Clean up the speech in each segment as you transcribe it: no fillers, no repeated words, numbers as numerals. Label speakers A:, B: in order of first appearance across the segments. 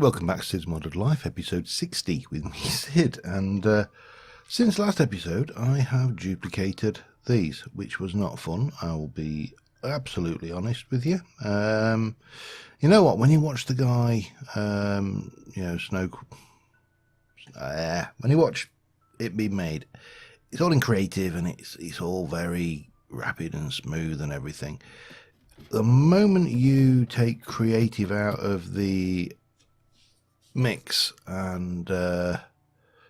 A: welcome back to Cids Modded Life, episode 60 with me, Cid. And since last episode, I have duplicated these, which was not fun. I will be absolutely honest with you. You know what? When you watch the guy, when you watch it being made, it's all in creative and it's all very rapid and smooth and everything. The moment you take creative out of the mix and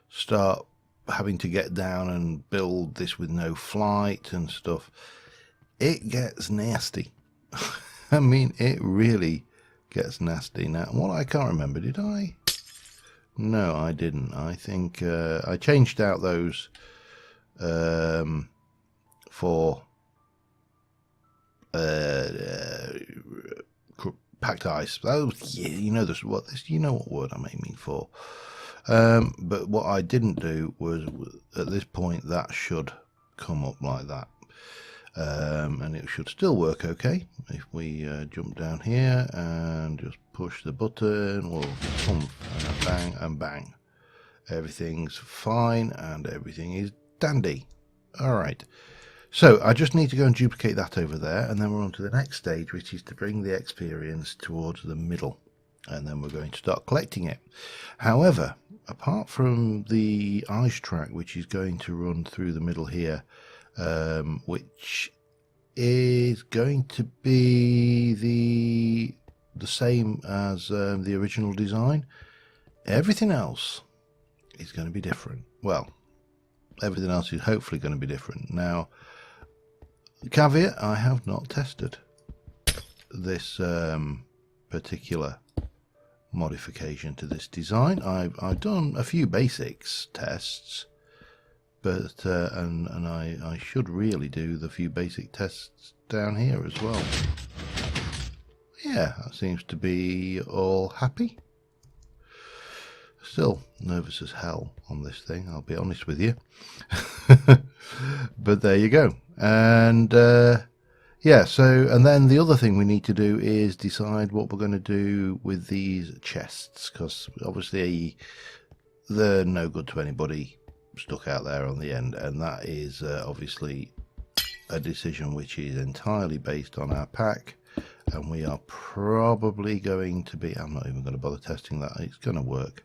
A: start having to get down and build this with no flight and stuff, it gets nasty. I mean, it really gets nasty. Now, what I can't remember, did I? No, I didn't. I think I changed out those for packed ice. Oh, yeah, you know this. You know what word I'm aiming for. But what I didn't do was, at this point, that should come up like that, and it should still work okay. If we jump down here and just push the button, we'll pump and bang and bang. Everything's fine and everything is dandy. All right. So I just need to go and duplicate that over there, and then we're on to the next stage, which is to bring the experience towards the middle, and then we're going to start collecting it. However, apart from the ice track, which is going to run through the middle here, which is going to be the same as the original design, everything else is going to be different. Well, everything else is hopefully going to be different. Now, caveat, I have not tested this particular modification to this design. I've done a few basics tests, but and I should really do the few basic tests down here as well. Yeah, that seems to be all happy. Still nervous as hell on this thing, I'll be honest with you. But there you go. And yeah, so, and then the other thing we need to do is decide what we're going to do with these chests, because obviously they're no good to anybody stuck out there on the end, and that is obviously a decision which is entirely based on our pack, and we are probably going to be, I'm not even going to bother testing that, it's going to work.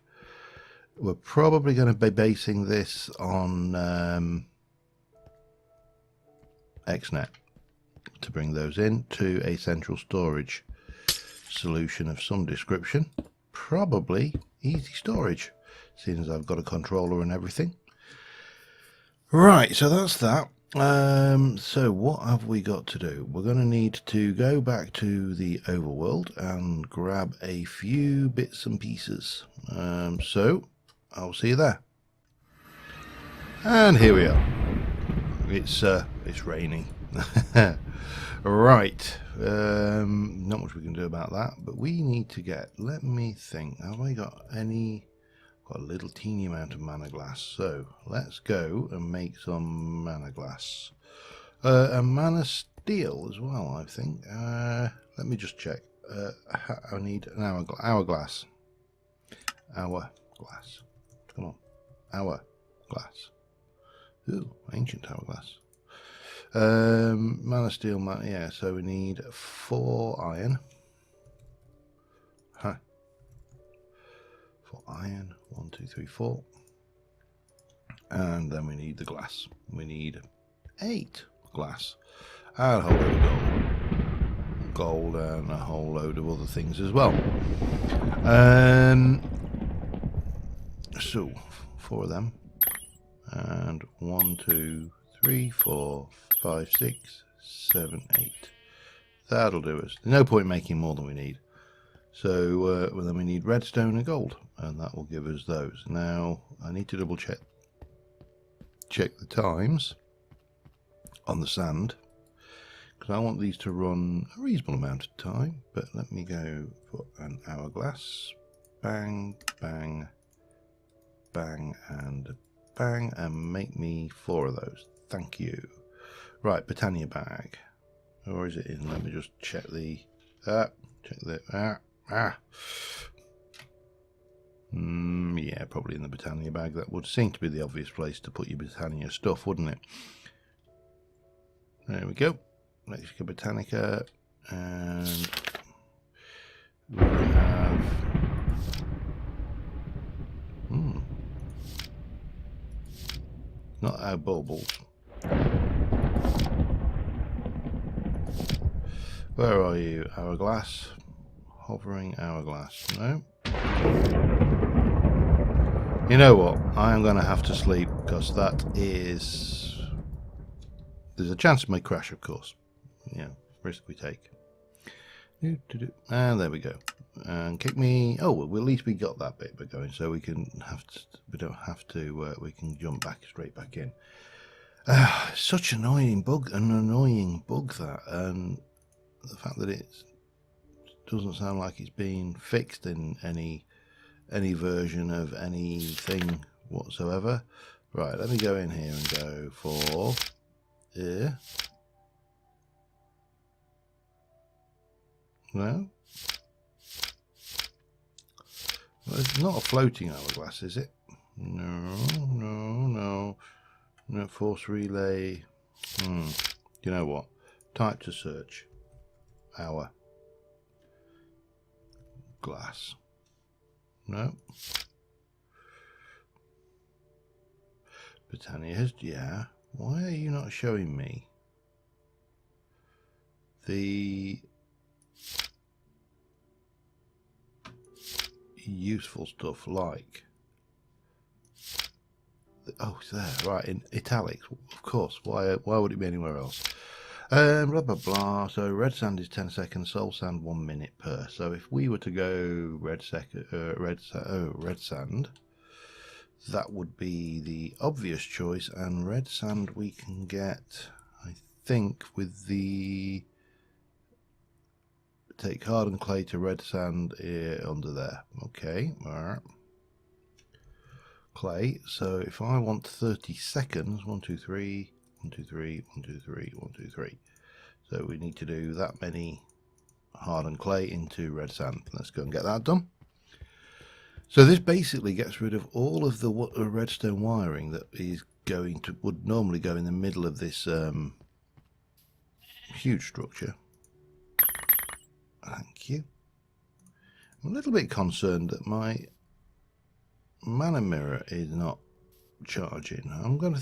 A: We're probably going to be basing this on XNet to bring those in to a central storage solution of some description, probably easy storage, seeing as I've got a controller and everything. Right, so that's that. So what have we got to do? We're going to need to go back to the overworld and grab a few bits and pieces. So I'll see you there. And here we are. It's raining. Right. Not much we can do about that, but we need to get, let me think, have I got any? Got a little teeny amount of mana glass, so let's go and make some mana glass. A mana steel as well, I think. Let me just check. I need an hourglass. Hourglass. Come on. Hourglass. Ooh, ancient hourglass. Mana steel, yeah, so we need 4 iron. Huh. 4 iron, 1, 2, 3, 4. And then we need the glass. We need 8 glass. And a whole load of gold and a whole load of other things as well. So 4 of them. And 1, 2, 3, 4, 5, 6, 7, 8. That'll do us. There's no point making more than we need. So well, then we need redstone and gold, and that will give us those. Now I need to double check the times on the sand, because I want these to run a reasonable amount of time. But let me go for an hourglass. Bang, bang, bang, and bang, and make me 4 of those. Thank you. Right, Britannia bag. Or is it in? Let me just check the check the Yeah, probably in the Britannia bag. That would seem to be the obvious place to put your Britannia stuff, wouldn't it? There we go. Mexico Britannica, and we have not our baubles. Where are you? Hourglass. Hovering hourglass. No. You know what? I am going to have to sleep because that is... There's a chance it may crash, of course. Yeah, risk we take. And there we go. And kick me. Oh, well, at least we got that bit going, so we can have to. We don't have to. We can jump back straight back in. Such an annoying bug that, and the fact that it doesn't sound like it's been fixed in any version of anything whatsoever. Right, let me go in here and go for here. No. Well, it's not a floating hourglass, is it? No. No force relay. You know what? Type to search. Hour. Glass. No. Britannia has, yeah. Why are you not showing me the useful stuff like... Oh, it's there, right, in italics, of course. Why would it be anywhere else? Blah blah blah. So red sand is 10 seconds, soul sand 1 minute per. So if we were to go red sand, that would be the obvious choice. And red sand we can get, I think, with the take hardened clay to red sand under there. Okay, all right. Clay. So if I want 30 seconds, 1 2 3 1 2 3 1 2 3 1 2 3. So we need to do that many hardened clay into red sand. Let's go and get that done. So this basically gets rid of all of the redstone wiring that is would normally go in the middle of this huge structure. Thank you. I'm a little bit concerned that my mana mirror is not charging. I'm going to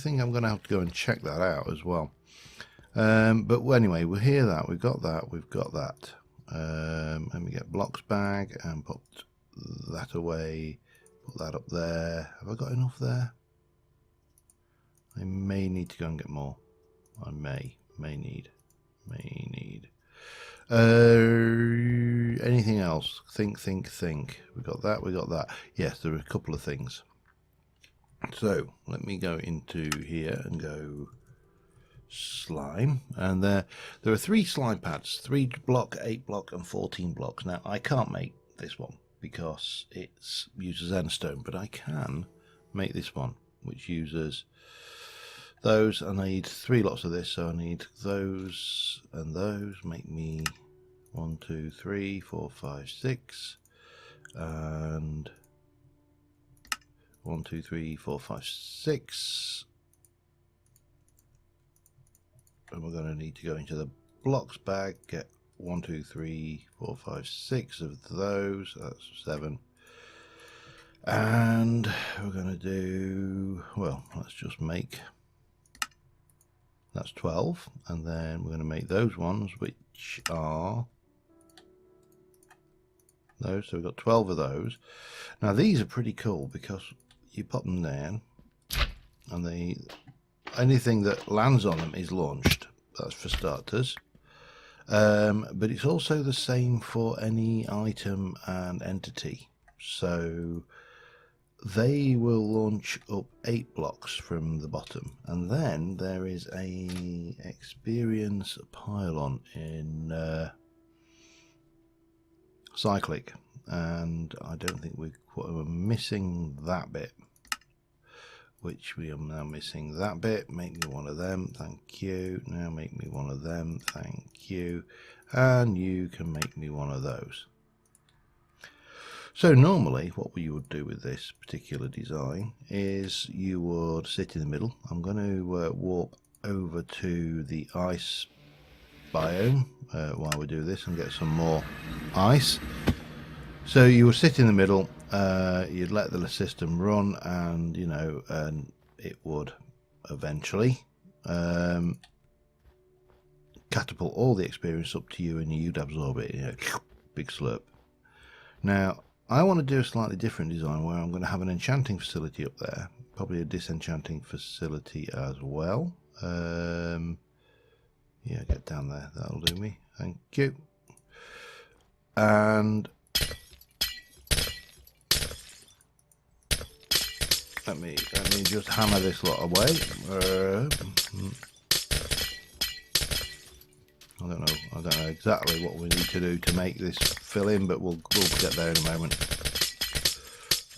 A: have to go and check that out as well. But anyway, we'll hear that. We've got that. Let me get blocks bag and put that away. Put that up there. Have I got enough there? I may need to go and get more. I may need. Anything else? Think. We got that. Yes, there are a couple of things. So let me go into here and go slime, and there are 3 slime pads, 3 block, 8 block and 14 blocks. Now I can't make this one because it uses endstone, but I can make this one which uses those, and I need 3 lots of this, so I need those and those. Make me 1 2 3 4 5 6 and 1 2 3 4 5 6. And we're going to need to go into the blocks bag, get 1 2 3 4 5 6 of those. That's 7. And we're going to do, well, let's just make, that's 12, and then we're going to make those ones, which are those. So we've got 12 of those. Now these are pretty cool because you pop them down and anything that lands on them is launched. That's for starters. But it's also the same for any item and entity. So they will launch up 8 blocks from the bottom, and then there is a experience pylon in cyclic, and I don't think we're missing that bit, which we are now missing that bit. Make me one of them, thank you. Now make me one of them, thank you. And you can make me one of those. So normally what you would do with this particular design is you would sit in the middle. I'm going to warp over to the ice biome while we do this and get some more ice. So you would sit in the middle, you'd let the system run, and you know, and it would eventually catapult all the experience up to you, and you'd absorb it, you know, big slurp. Now I want to do a slightly different design where I'm going to have an enchanting facility up there, probably a disenchanting facility as well. Yeah, get down there, that'll do me, thank you. And let me just hammer this lot away. I don't know exactly what we need to do to make this fill in, but we'll get there in a moment.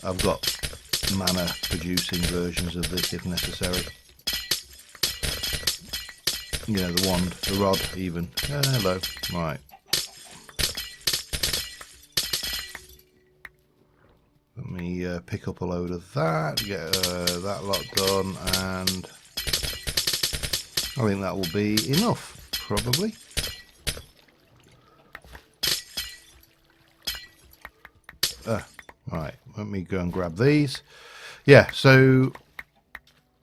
A: I've got mana producing versions of this if necessary. You know, the wand, the rod even. Hello. Right. Let me pick up a load of that, get that lot done, and I think that will be enough, probably. Right, let me go and grab these. Yeah, so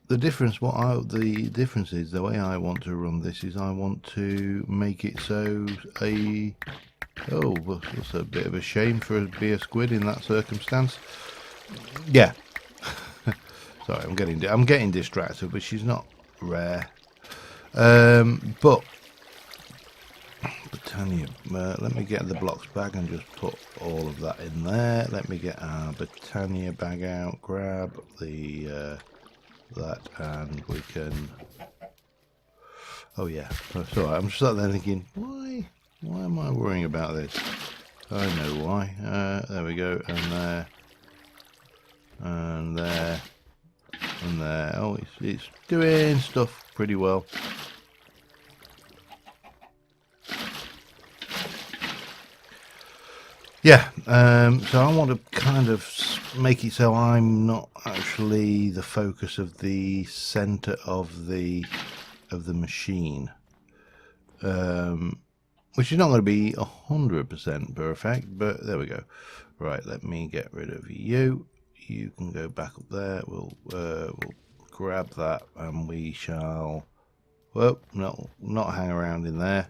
A: the difference, the difference is the way I want to run this is I want to make it so oh, well, that's a bit of a shame for it to be a squid in that circumstance. Yeah. Sorry, I'm getting distracted, but she's not rare. But Britannia, let me get the blocks bag and just put all of that in there. Let me get our Britannia bag out, grab the that, and we can. Oh yeah, that's all right. I'm just sat there thinking, why am I worrying about this? I know why. There we go, and there, and there, and there. Oh, it's doing stuff pretty well. Yeah, so I want to kind of make it so I'm not actually the focus of the center of the machine, which is not going to be 100% perfect, but there we go. Right, let me get rid of you. You can go back up there. We'll grab that, and we shall. Well, no, not hang around in there.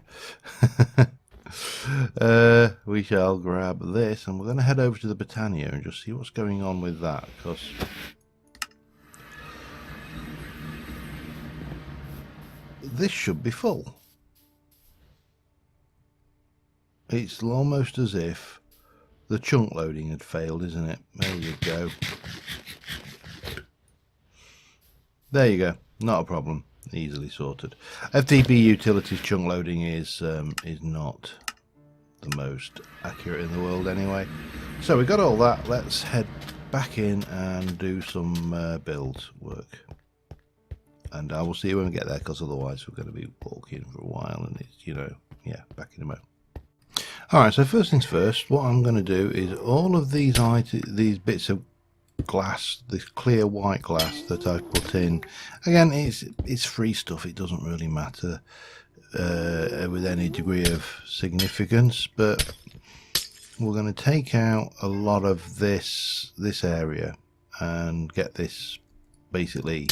A: We shall grab this, and we're going to head over to the Britannia and just see what's going on with that, because this should be full. It's almost as if the chunk loading had failed, isn't it? There you go. There you go. Not a problem. Easily sorted. FTP utilities chunk loading is not the most accurate in the world anyway. So we got all that. Let's head back in and do some build work. And I will see you when we get there, because otherwise we're going to be walking for a while, and it's, you know, yeah, back in a moment. Alright, so first things first, what I'm going to do is all of these bits of glass, this clear white glass that I've put in, again, it's free stuff, it doesn't really matter with any degree of significance, but we're going to take out a lot of this area and get this basically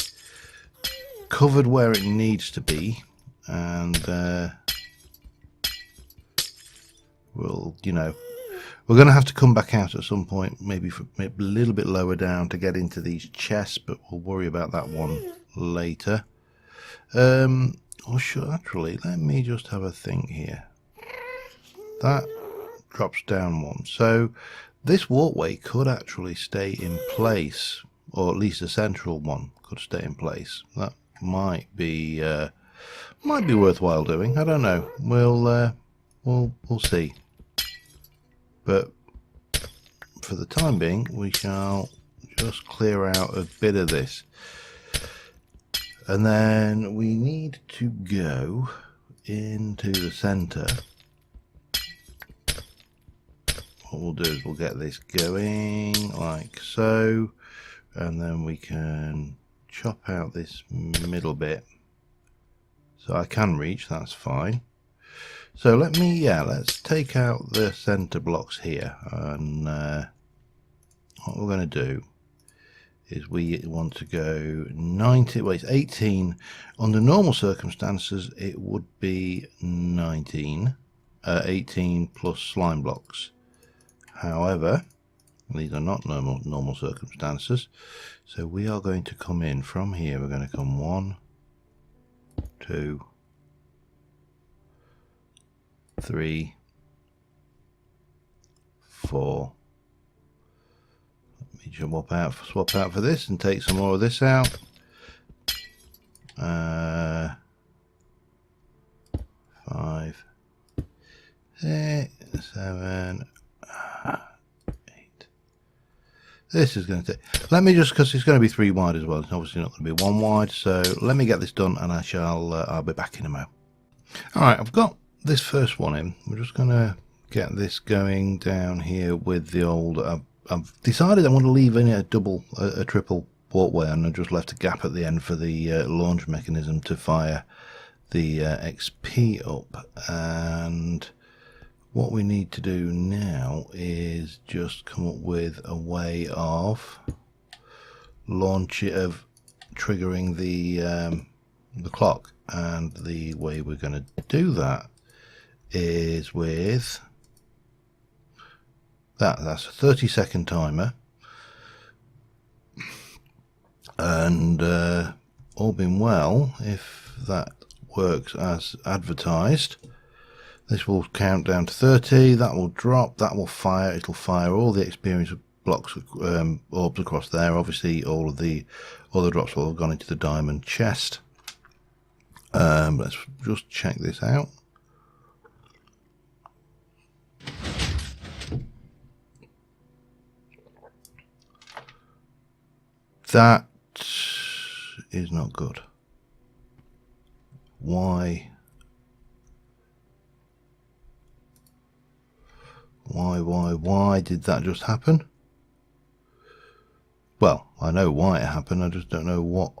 A: covered where it needs to be, and we'll, you know, we're going to have to come back out at some point, maybe a little bit lower down to get into these chests, but we'll worry about that one later. Or should, actually, let me just have a think here. That drops down one, so this walkway could actually stay in place, or at least a central one could stay in place. That might be worthwhile doing. I don't know. We'll see. But for the time being, we shall just clear out a bit of this. And then we need to go into the center. what we'll do is we'll get this going like so, and then we can chop out this middle bit so I can reach. That's fine. So let's take out the center blocks here, and what we're going to do is we want to go 90, well it's 18, under normal circumstances it would be 19, 18 plus slime blocks. However, these are not normal circumstances, so we are going to come in from here. We're going to come 1, 2, 3, 4. Let me swap out for this and take some more of this out. 5, 6, 7, 8. This is going to take, let me just, because it's going to be 3 wide as well, it's obviously not going to be 1 wide, so let me get this done and I'll be back in a moment. Alright, I've got this first one in. We're just going to get this going down here with the old, I've decided I want to leave in a triple walkway, and I've just left a gap at the end for the launch mechanism to fire the XP up. And what we need to do now is just come up with a way of triggering the clock, and the way we're going to do that is with that's a 30-second timer, and all being well, if that works as advertised, this will count down to 30, that will drop, that will fire, it'll fire all the experience blocks, orbs across there. Obviously all the drops will have gone into the diamond chest. Let's just check this out. That is not good. Why did that just happen? Well, I know why it happened, I just don't know what.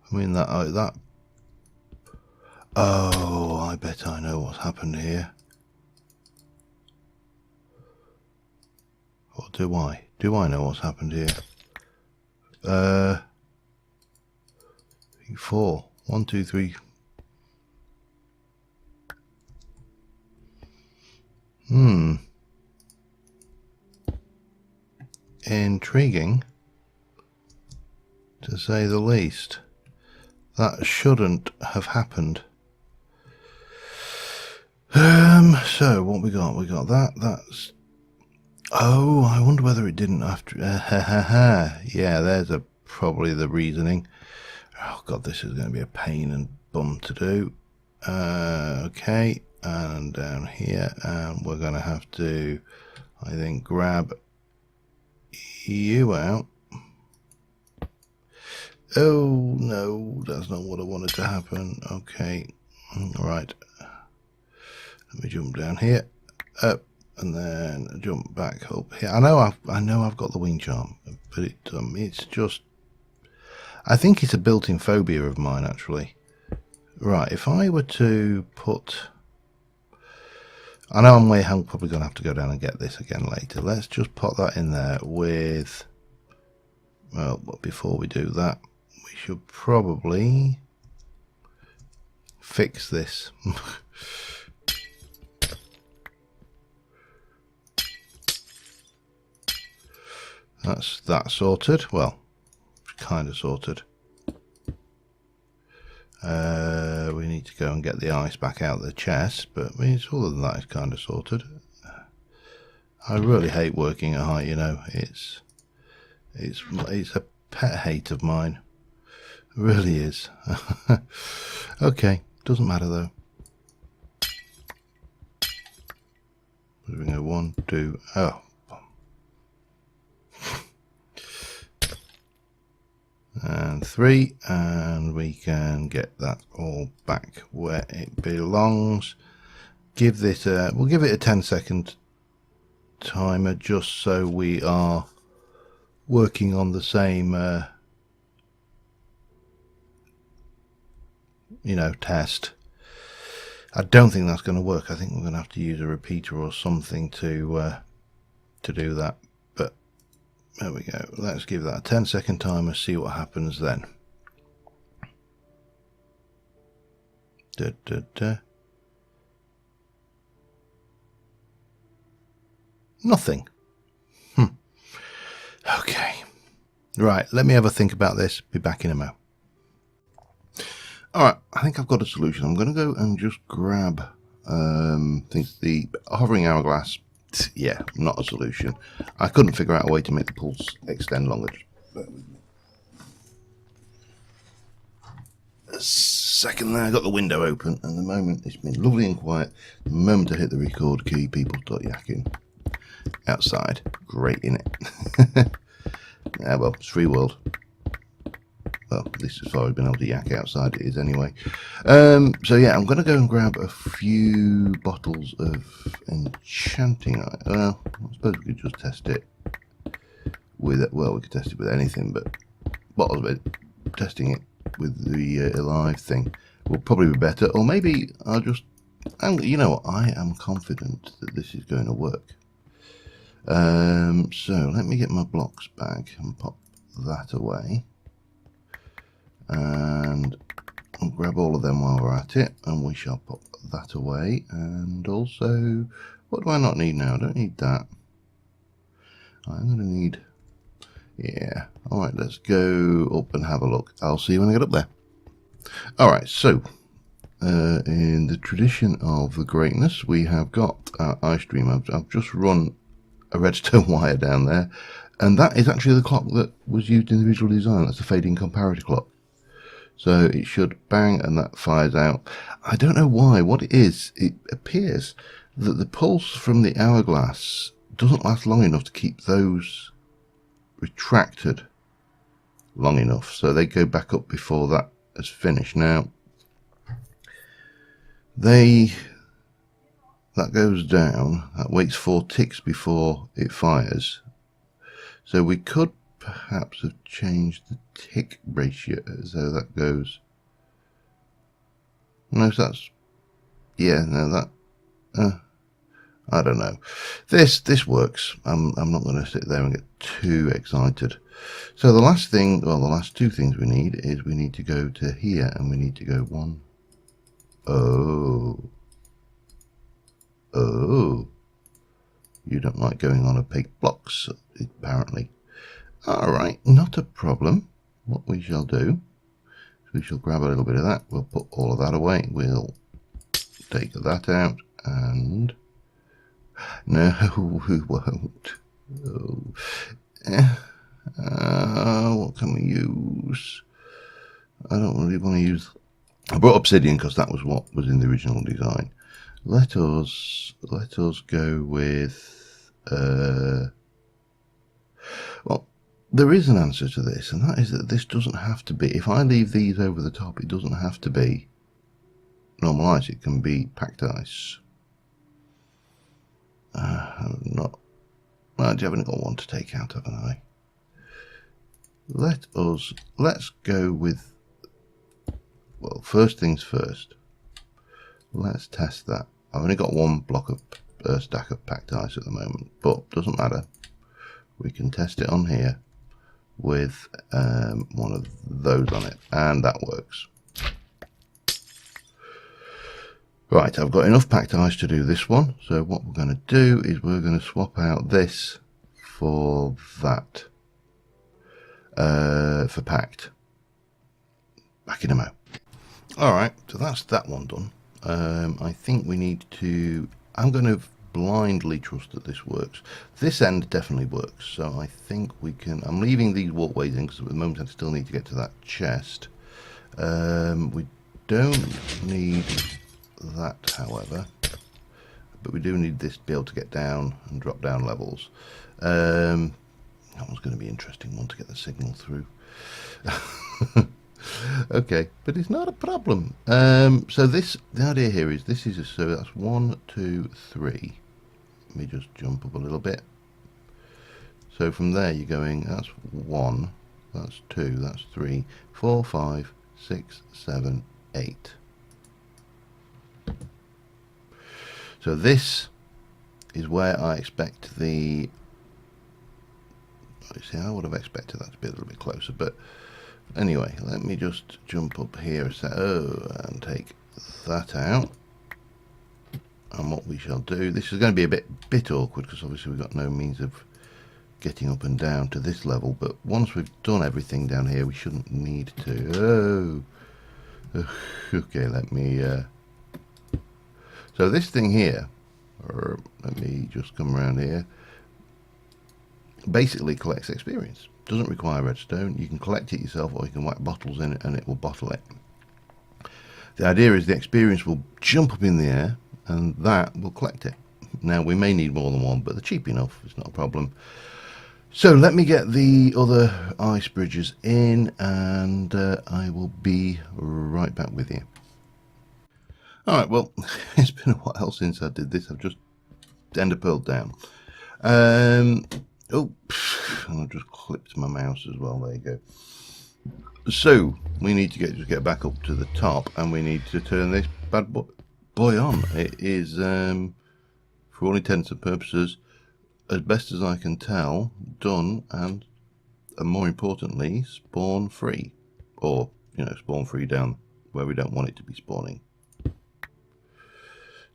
A: I mean that oh, I bet I know what's happened here. Or do I? Do I know what's happened here? 4. 1, 2, 3. Intriguing, to say the least. That shouldn't have happened. So what we got? We got that. That's. Oh, I wonder whether it didn't after. Yeah, there's probably the reasoning. Oh god, this is going to be a pain and bum to do. Okay, and down here, and we're going to have to, I think, grab you out. Oh no, that's not what I wanted to happen. Okay, right. Let me jump down here, up, and then jump back up here. I know I've got the wing charm, but it's just, I think it's a built-in phobia of mine actually. Right, if I were to put, I know I'm probably going to have to go down and get this again later. Let's just put that in there with, well, but before we do that, we should probably fix this. That's that sorted. Well, kind of sorted. We need to go and get the ice back out of the chest, but other than that, it's kind of sorted. I really hate working at height, you know. It's a pet hate of mine. It really is. Okay, doesn't matter though. We go 1, 2. Oh. and 3, and we can get that all back where it belongs. Give this we'll give it a 10-second timer just so we are working on the same you know, test. I don't think that's going to work. I think we're going to have to use a repeater or something to do that. But there we go. Let's give that a 10-second timer, see what happens then. Nothing. Okay. Right, let me have a think about this. Be back in a mo. Alright, I think I've got a solution. I'm going to go and just grab the hovering hourglass. Yeah, not a solution. I couldn't figure out a way to make the pulse extend longer. A second there, I got the window open, and the moment it's been lovely and quiet, the moment I hit the record key, people start yakking. Outside, great in it. Yeah, well, it's free world. Well, at least as far as being able to yak outside it is anyway. So yeah, I'm going to go and grab a few bottles of enchanting. Well, I suppose we could just test it with it. Well, we could test it with anything, but bottles of it, testing it with the alive thing will probably be better. Or maybe I'll just, you know what, I am confident that this is going to work. So let me get my blocks back and pop that away. And I'll grab all of them while we're at it, and we shall pop that away. And also, what do I not need now? I don't need that. I'm going to need, yeah. Alright, let's go up and have a look. I'll see you when I get up there. Alright, so in the tradition of the greatness, we have got our ice stream. I've just run a redstone wire down there, and that is actually the clock that was used in the visual design. That's the fading comparator clock. So it should bang and that fires out. I don't know why. What it is, it appears that the pulse from the hourglass doesn't last long enough to keep those retracted long enough. So they go back up before that is finished. Now, that goes down. That waits 4 ticks before it fires. So we could perhaps have changed the tick ratio so that goes. No, so that's, yeah, no, that I don't know. This works. I'm not going to sit there and get too excited. So the last thing, well, the last 2 things we need is we need to go to here, and we need to go 1. Oh, you don't like going on opaque blocks, apparently. Alright, not a problem. What we shall do is we shall grab a little bit of that. We'll put all of that away. We'll take that out, and no, we won't. What can we use? I don't really want to use. I brought obsidian because that was what was in the original design. Let us go with well, there is an answer to this, and that is that this doesn't have to be, if I leave these over the top, it doesn't have to be normal ice, it can be packed ice. Well, I haven't got one to take out, haven't I? Let's go with, well, first things first. Let's test that. I've only got 1 block of stack of packed ice at the moment, but doesn't matter. We can test it on here with one of those on it, and that works. Right, I've got enough packed ice to do this one, so what we're going to do is we're going to swap out this for that, for packed. Back in a mo. Alright, so that's that one done. I think we need to, I'm going to blindly trust that this works. This end definitely works, so I think we can, I'm leaving these walkways in because at the moment I still need to get to that chest. We don't need that, however, but we do need this to be able to get down and drop down levels. That one's going to be an interesting one to get the signal through. Okay, but it's not a problem. So the idea here is so that's 1, 2, 3. Let me just jump up a little bit. So from there you're going, that's 1, that's 2, that's 3, 4, 5, 6, 7, 8. So this is where I expect the... See, I would have expected that to be a little bit closer, but anyway, let me just jump up here and take that out. And what we shall do, this is going to be a bit awkward because obviously we've got no means of getting up and down to this level, but once we've done everything down here we shouldn't need to. Okay, let me so this thing here, let me just come around here, basically collects experience. Doesn't require redstone. You can collect it yourself or you can whack bottles in it and it will bottle it. The idea is the experience will jump up in the air and that will collect it. Now we may need more than one, but they're cheap enough, it's not a problem. So let me get the other ice bridges in and I will be right back with you. Alright, well, it's been a while since I did this. I've just ender pearled down. Oh, I've just clipped my mouse as well. There you go. So we need to get back up to the top and we need to turn this bad boy on. It is, for all intents and purposes, as best as I can tell, done and more importantly, spawn free. Or, spawn free down where we don't want it to be spawning.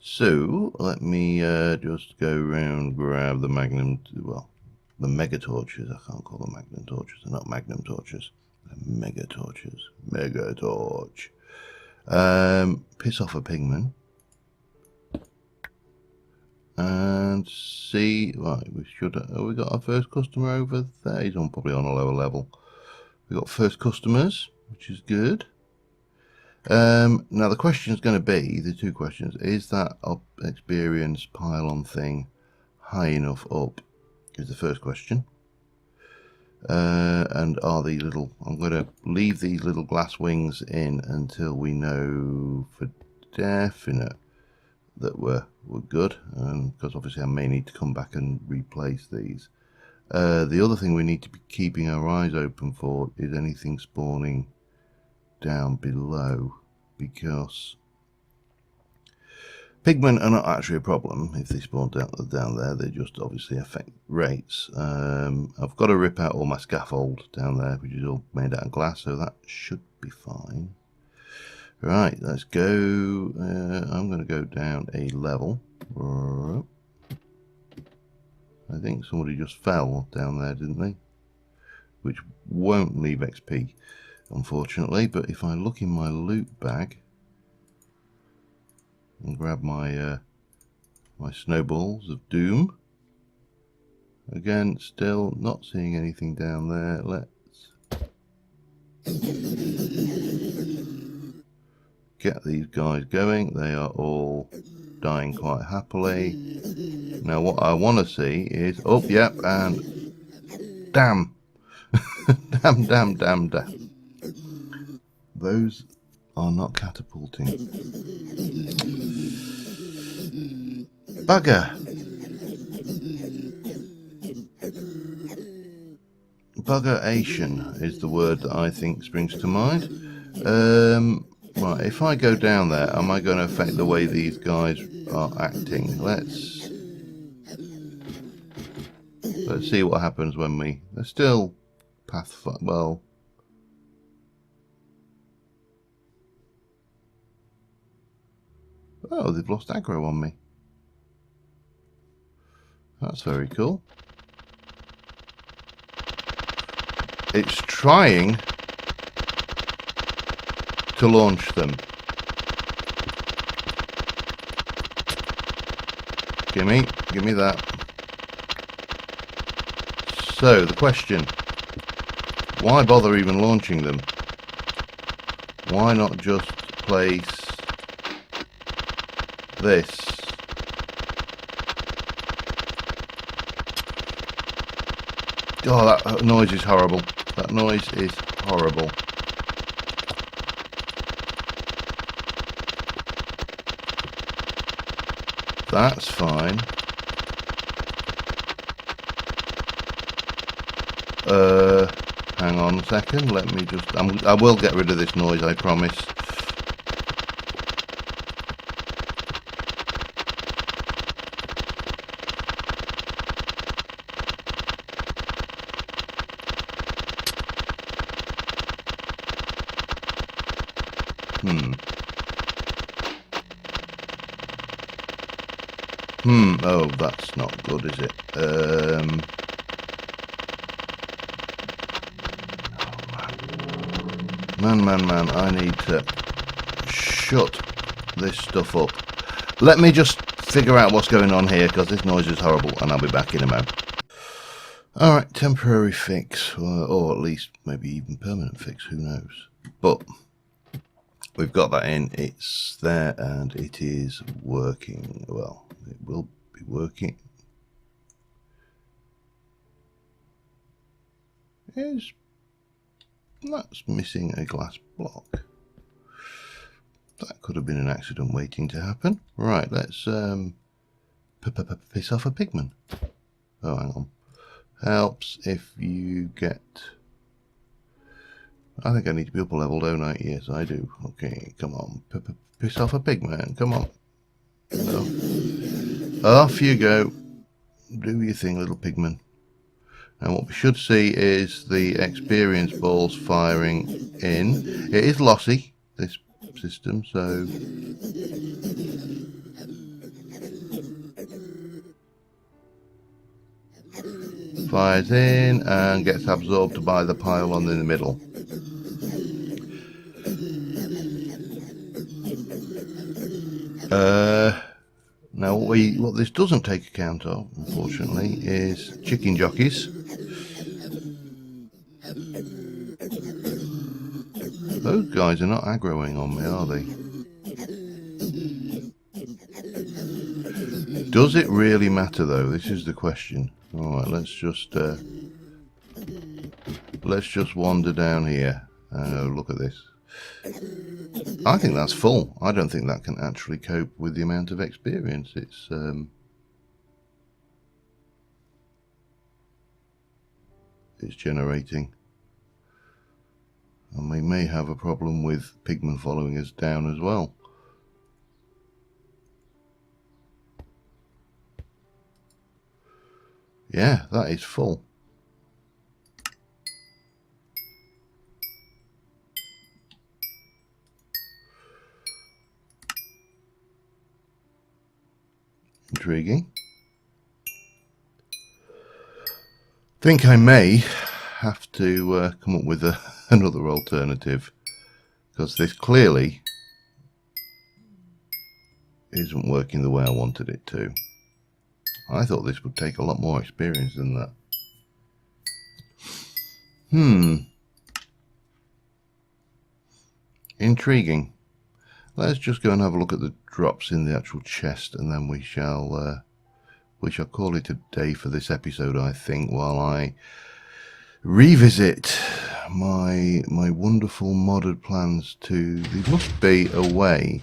A: So let me just go around, grab the magnum, the mega torches. I can't call them magnum torches, they're not magnum torches, they're mega torches. Mega torch. Piss off a pigman. And see, right, we should, we got our first customer over there. He's probably on a lower level. We got first customers, which is good. Now the question is going to be, the two questions, is that experience pylon thing high enough up, is the first question. And are these little, I'm going to leave these little glass wings in until we know for definite that we're good, because obviously I may need to come back and replace these. The other thing we need to be keeping our eyes open for is anything spawning down below, because pigmen are not actually a problem if they spawn down there. They just obviously affect rates. I've got to rip out all my scaffold down there, which is all made out of glass, so that should be fine. Right, let's go. I'm going to go down a level. I think somebody just fell down there, didn't they? Which won't leave XP, unfortunately. But if I look in my loot bag and grab my my snowballs of doom, again, still not seeing anything down there. Let's get these guys going. They are all dying quite happily. Now what I want to see is, oh yep, and damn. damn. Those are not catapulting. Bugger. Buggeration is the word that I think springs to mind. Right, if I go down there, am I going to affect the way these guys are acting? Let's see what happens when they're still well. Oh, they've lost aggro on me. That's very cool. It's trying to launch them. Give me that. So the question, why bother even launching them? Why not just place this? Oh, that noise is horrible. That noise is horrible. That's fine. Hang on a second. Let me just... I will get rid of this noise, I promise. Oh, that's not good, is it? Man, I need to shut this stuff up. Let me just figure out what's going on here, because this noise is horrible, and I'll be back in a moment. Alright, temporary fix, or at least maybe even permanent fix, who knows. But we've got that in, it's there, and it is working. Well, it will be working. That's missing a glass block. That could have been an accident waiting to happen. Right, let's piss off a pigman. Oh, hang on. Helps if you get... I think I need to be up a level, don't I? Yes, I do. Okay, come on. Piss off a pigman. Come on. No. Off you go. Do your thing, little pigman. And what we should see is the experience balls firing in. It is lossy, this system, so... Fires in and gets absorbed by the pylon in the middle. Now what this doesn't take account of, unfortunately, is chicken jockeys. Those guys are not aggroing on me, are they? Does it really matter though? This is the question. Alright, let's just wander down here. Look at this. I think that's full. I don't think that can actually cope with the amount of experience it's generating. And we may have a problem with pigmen following us down as well. Yeah, that is full. Intriguing. Think I may have to come up with another alternative, because this clearly isn't working the way I wanted it to. I thought this would take a lot more experience than that. Intriguing. Let's just go and have a look at the drops in the actual chest, and then we shall call it a day for this episode, I think, while I revisit my wonderful modded plans to... There must be a way.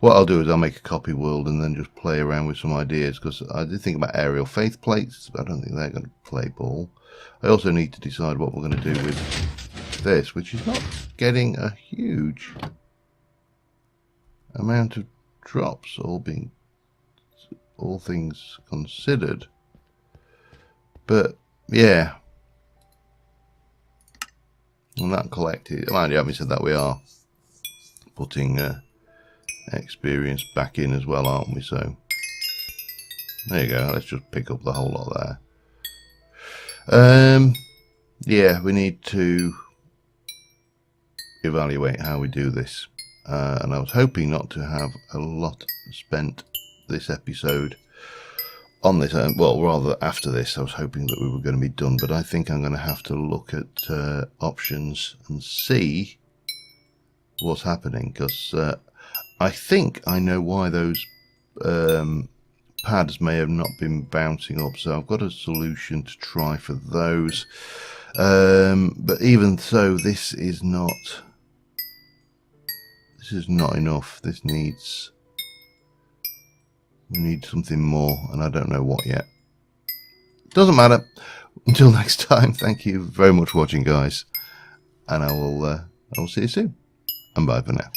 A: What I'll do is I'll make a copy world and then just play around with some ideas, because I did think about aerial faith plates, but I don't think they're going to play ball. I also need to decide what we're going to do with this, which is not getting a huge amount of drops, all things considered. But yeah, and that collected, mind you, having said that, we are putting experience back in as well, aren't we? So there you go. Let's just pick up the whole lot there. Yeah, we need to evaluate how we do this, and I was hoping not to have a lot spent this episode on this, well, rather after this. I was hoping that we were going to be done, but I think I'm going to have to look at options and see what's happening, because I think I know why those pads may have not been bouncing up, so I've got a solution to try for those. But even so, this is not enough. We need something more, and I don't know what yet. Doesn't matter. Until next time, thank you very much for watching, guys, and I will see you soon, and bye for now.